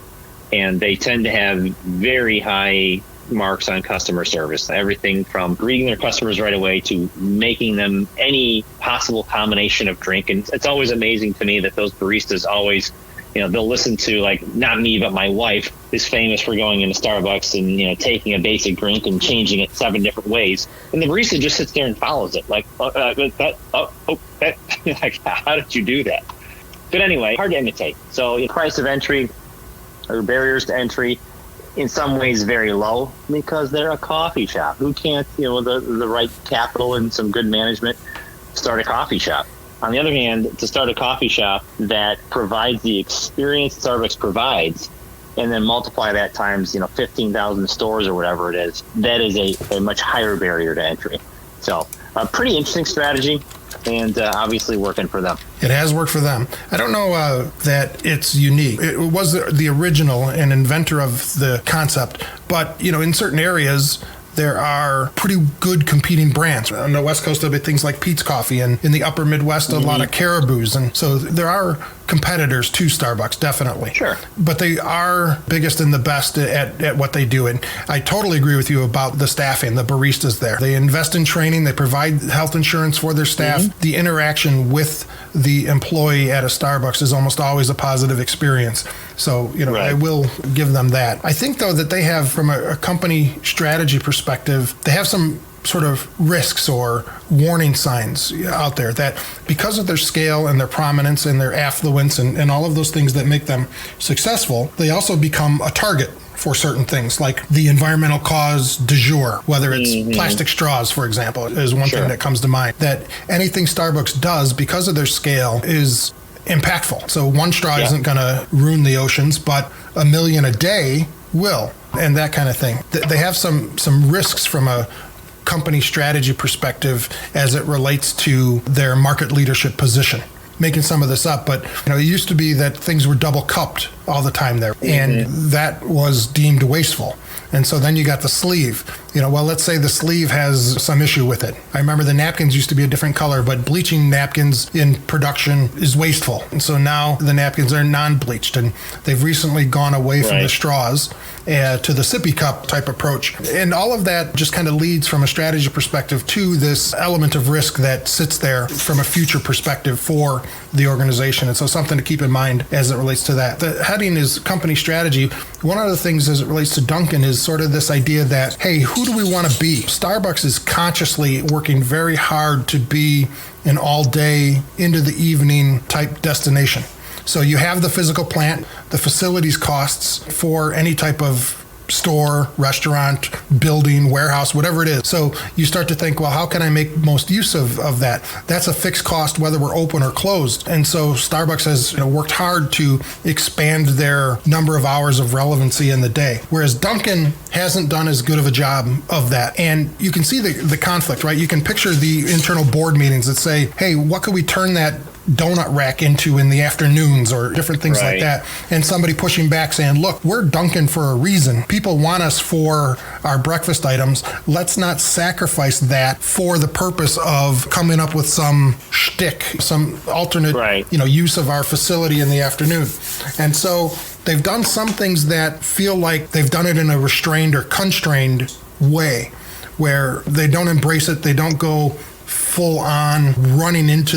and they tend to have very high marks on customer service. Everything from greeting their customers right away to making them any possible combination of drink. And it's always amazing to me that those baristas always, they'll listen to, like, not me, but my wife is famous for going into Starbucks and, taking a basic drink and changing it 7 different ways. And the barista just sits there and follows it. Like, like, how did you do that? But anyway, hard to imitate. So the price of entry, or barriers to entry, in some ways very low because they're a coffee shop. Who can't, with the right capital and some good management, start a coffee shop? On the other hand, to start a coffee shop that provides the experience Starbucks provides, and then multiply that times 15,000 stores or whatever it is, that is a much higher barrier to entry. So a pretty interesting strategy, and obviously working for them. It has worked for them. I don't know that it's unique. It was the original and inventor of the concept, but in certain areas there are pretty good competing brands. On the West Coast, there'll be things like Pete's Coffee, and in the upper Midwest, a lot of Caribou's. And so there are competitors to Starbucks, definitely. Sure. But they are biggest and the best at what they do. And I totally agree with you about the staffing, the baristas there. They invest in training. They provide health insurance for their staff. The interaction with the employee at a Starbucks is almost always a positive experience. So, right. I will give them that. I think, though, that they have, from a company strategy perspective, they have some sort of risks or warning signs out there that because of their scale and their prominence and their affluence and all of those things that make them successful, they also become a target for certain things, like the environmental cause du jour, whether it's plastic straws, for example, is one thing that comes to mind. That anything Starbucks does, because of their scale, is impactful. So one straw isn't going to ruin the oceans, but 1 million a day will, and that kind of thing. They have some risks from a company strategy perspective as it relates to their market leadership position. Making some of this up, but it used to be that things were double cupped all the time there, and that was deemed wasteful. And so then you got the sleeve. Let's say the sleeve has some issue with it. I remember the napkins used to be a different color, but bleaching napkins in production is wasteful. And so now the napkins are non-bleached, and they've recently gone away from the straws to the sippy cup type approach. And all of that just kind of leads from a strategy perspective to this element of risk that sits there from a future perspective for the organization. And so something to keep in mind as it relates to that. The heading is company strategy. One of the things as it relates to Dunkin is sort of this idea that, hey, who do we want to be? Starbucks is consciously working very hard to be an all-day, into the evening type destination. So you have the physical plant, the facilities costs for any type of store, restaurant, building, warehouse, whatever it is. So you start to think, well, how can I make most use of that? That's a fixed cost whether we're open or closed. And so Starbucks has worked hard to expand their number of hours of relevancy in the day, whereas Dunkin hasn't done as good of a job of that. And you can see the conflict, right? You can picture the internal board meetings that say, hey, what could we turn that donut rack into in the afternoons, or different things like that, and somebody pushing back saying, look, we're Dunkin' for a reason. People want us for our breakfast items. Let's not sacrifice that for the purpose of coming up with some shtick, some alternate use of our facility in the afternoon. And so they've done some things that feel like they've done it in a restrained or constrained way, where they don't embrace it, they don't go full on running into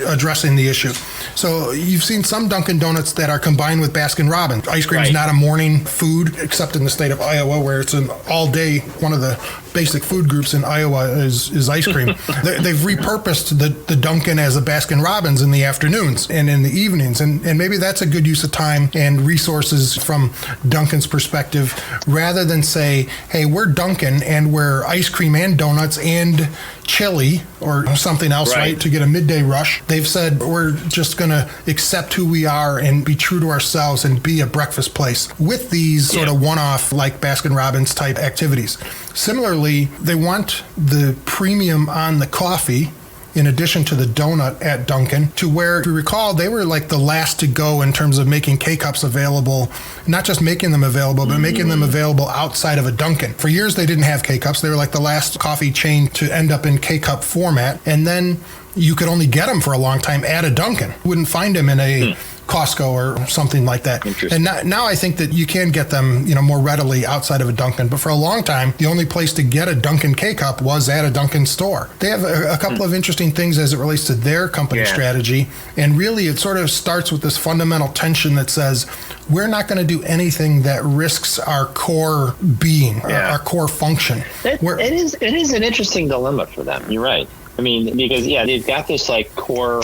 addressing the issue. So you've seen some Dunkin Donuts that are combined with Baskin Robbins. Ice cream is not a morning food, except in the state of Iowa, where it's an all day. One of the basic food groups in Iowa is ice cream. They've repurposed the Dunkin as a Baskin Robbins in the afternoons and in the evenings. And maybe that's a good use of time and resources from Dunkin's perspective, rather than say, hey, we're Dunkin and we're ice cream and donuts and chili or something else, right, to get a midday rush. They've said we're just going to accept who we are and be true to ourselves and be a breakfast place with these sort of one-off like Baskin Robbins type activities. Similarly, they want the premium on the coffee in addition to the donut at Dunkin', to where, if you recall, they were like the last to go in terms of making K-Cups available, not just making them available, but making them available outside of a Dunkin'. For years, they didn't have K-Cups. They were like the last coffee chain to end up in K-Cup format. And then you could only get them for a long time at a Dunkin'. Wouldn't find them in a Costco or something like that. And now I think that you can get them, more readily outside of a Dunkin'. But for a long time, the only place to get a Dunkin' K-Cup was at a Dunkin' store. They have a couple of interesting things as it relates to their company strategy. And really, it sort of starts with this fundamental tension that says, we're not going to do anything that risks our core being, our core function. It is an interesting dilemma for them. You're right. I mean, because, they've got this like core,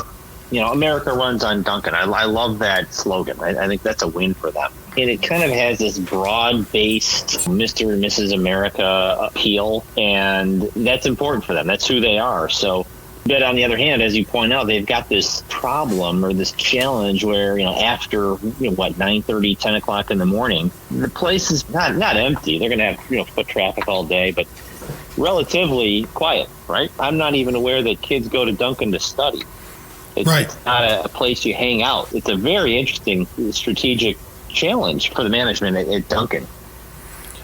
America runs on Dunkin'. I love that slogan. I think that's a win for them. And it kind of has this broad-based Mr. and Mrs. America appeal, and that's important for them. That's who they are. So, but on the other hand, as you point out, they've got this problem or this challenge where, after, 9:30, 10 o'clock in the morning, the place is not empty. They're going to have, foot traffic all day, but relatively quiet, right? I'm not even aware that kids go to Dunkin' to study. It's not a place you hang out. It's a very interesting strategic challenge for the management at Dunkin'.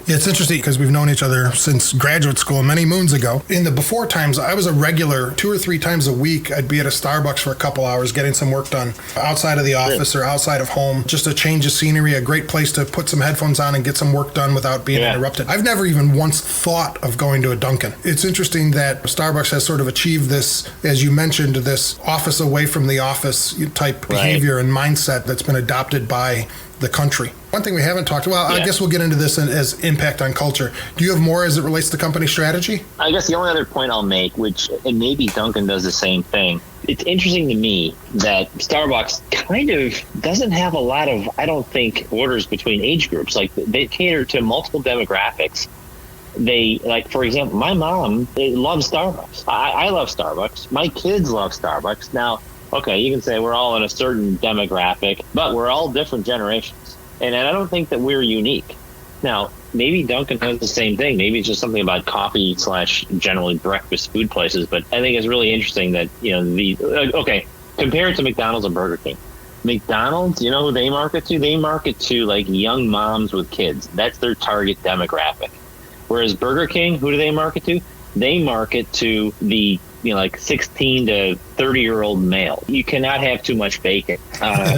Yeah, it's interesting because we've known each other since graduate school many moons ago. In the before times, I was a regular 2 or 3 times a week. I'd be at a Starbucks for a couple hours getting some work done outside of the office or outside of home. Just a change of scenery, a great place to put some headphones on and get some work done without being interrupted. I've never even once thought of going to a Dunkin'. It's interesting that Starbucks has sort of achieved this, as you mentioned, this office away from the office type behavior and mindset that's been adopted by the country. One thing we haven't talked about, I guess we'll get into this as impact on culture. Do you have more as it relates to company strategy? I guess the only other point I'll make, and maybe Dunkin' does the same thing, it's interesting to me that Starbucks kind of doesn't have a lot of, I don't think, orders between age groups. Like, they cater to multiple demographics. They, like, for example, my mom loves Starbucks. I love Starbucks. My kids love Starbucks. Now, okay, you can say we're all in a certain demographic, but we're all different generations. And I don't think that we're unique. Now, maybe Dunkin' has the same thing. Maybe it's just something about coffee / generally breakfast food places. But I think it's really interesting that, compare it to McDonald's and Burger King. McDonald's, you know who they market to? They market to like young moms with kids. That's their target demographic. Whereas Burger King, who do they market to? They market to the 16 to 30-year-old male. You cannot have too much bacon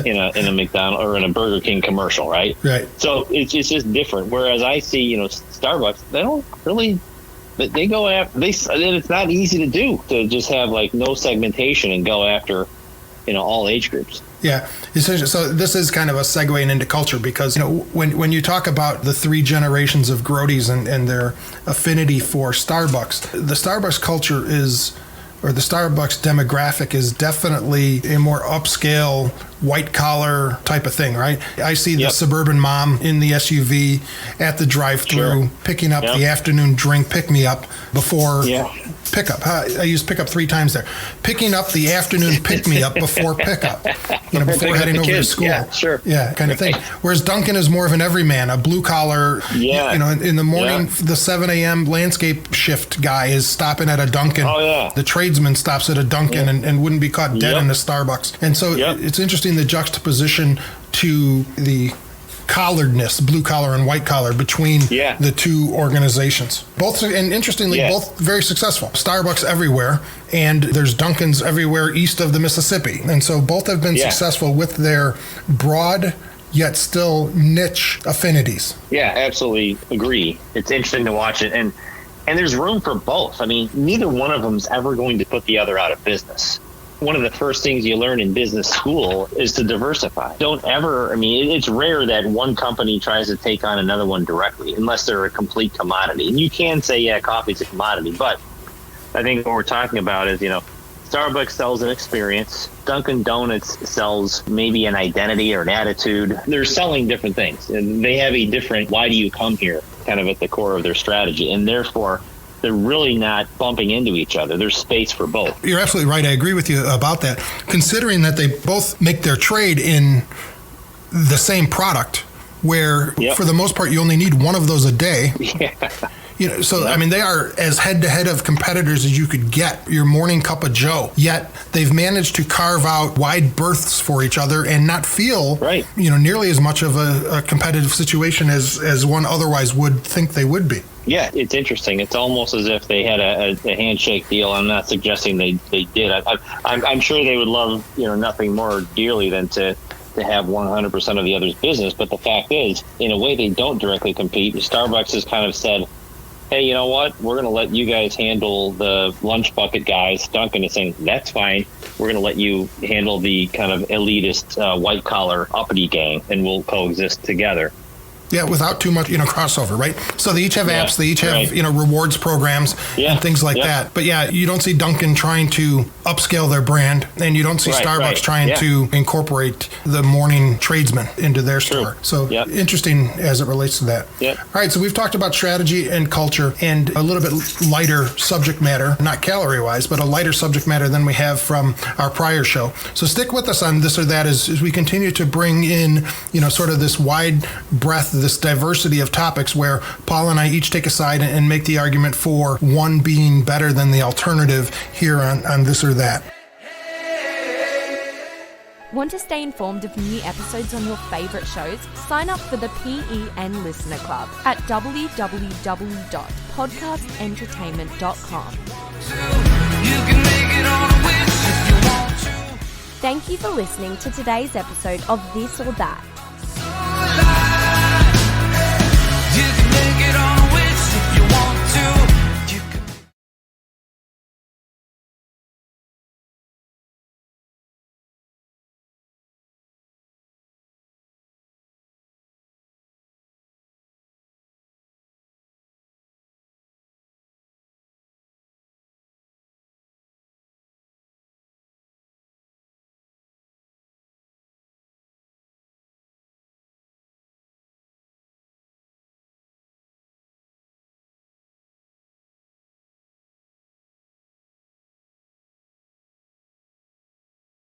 in a McDonald's or in a Burger King commercial, right? Right. So it's just different. Whereas I see, Starbucks, they don't really. They go after. It's not easy to do to just have like no segmentation and go after, all age groups. Yeah. So this is kind of a segue into culture because, when you talk about the 3 generations of Grotes and their affinity for Starbucks, the Starbucks culture the Starbucks demographic is definitely a more upscale, white-collar type of thing, right? I see the suburban mom in the SUV at the drive-thru picking up the afternoon drink pick-me-up before pickup. I used pickup 3 times there. Picking up the afternoon pick-me-up before pickup, before heading over to school. Yeah, kind of thing. Whereas Dunkin' is more of an everyman, a blue-collar, in the morning, the 7 a.m. landscape shift guy is stopping at a Dunkin'. The tradesman stops at a Dunkin' and wouldn't be caught dead in a Starbucks. And so it's interesting the juxtaposition to the collaredness, blue collar and white collar, between the 2 organizations. Both, and interestingly, both very successful. Starbucks everywhere, and there's Dunkin's everywhere east of the Mississippi. And so both have been successful with their broad yet still niche affinities. Yeah, absolutely agree. It's interesting to watch it. And And there's room for both. I mean, neither one of them is ever going to put the other out of business. One of the first things you learn in business school is to diversify. Don't ever, I mean, it's rare that one company tries to take on another one directly, unless they're a complete commodity. And you can say, yeah, coffee's a commodity, but I think what we're talking about is, Starbucks sells an experience. Dunkin Donuts sells maybe an identity or an attitude. They're selling different things, and they have a different, why do you come here, kind of at the core of their strategy. And therefore, they're really not bumping into each other. There's space for both. You're absolutely right. I agree with you about that. Considering that they both make their trade in the same product, where for the most part you only need one of those a day. I mean, they are as head-to-head of competitors as you could get, your morning cup of joe. Yet they've managed to carve out wide berths for each other and not feel, nearly as much of a competitive situation as one otherwise would think they would be. Yeah, it's interesting. It's almost as if they had a handshake deal. I'm not suggesting they did. I'm sure they would love nothing more dearly than to have 100% of the other's business. But the fact is, in a way, they don't directly compete. Starbucks has kind of said, hey, you know what? We're going to let you guys handle the lunch bucket guys. Dunkin is saying, that's fine. We're going to let you handle the kind of elitist, white-collar, uppity gang, and we'll coexist together. Yeah, without too much, crossover, right? So they each have apps, they each have, rewards programs and things like that. But you don't see Dunkin' trying to upscale their brand, and you don't see Starbucks trying to incorporate the morning tradesman into their store. So interesting as it relates to that. All right, so we've talked about strategy and culture and a little bit lighter subject matter, not calorie-wise, but a lighter subject matter than we have from our prior show. So stick with us on This or That as we continue to bring in, sort of this wide breadth, this diversity of topics where Paul and I each take a side and make the argument for one being better than the alternative here on This or That. Want to stay informed of new episodes on your favourite shows? Sign up for the PEN Listener Club at www.podcastentertainment.com. Thank you for listening to today's episode of This or That.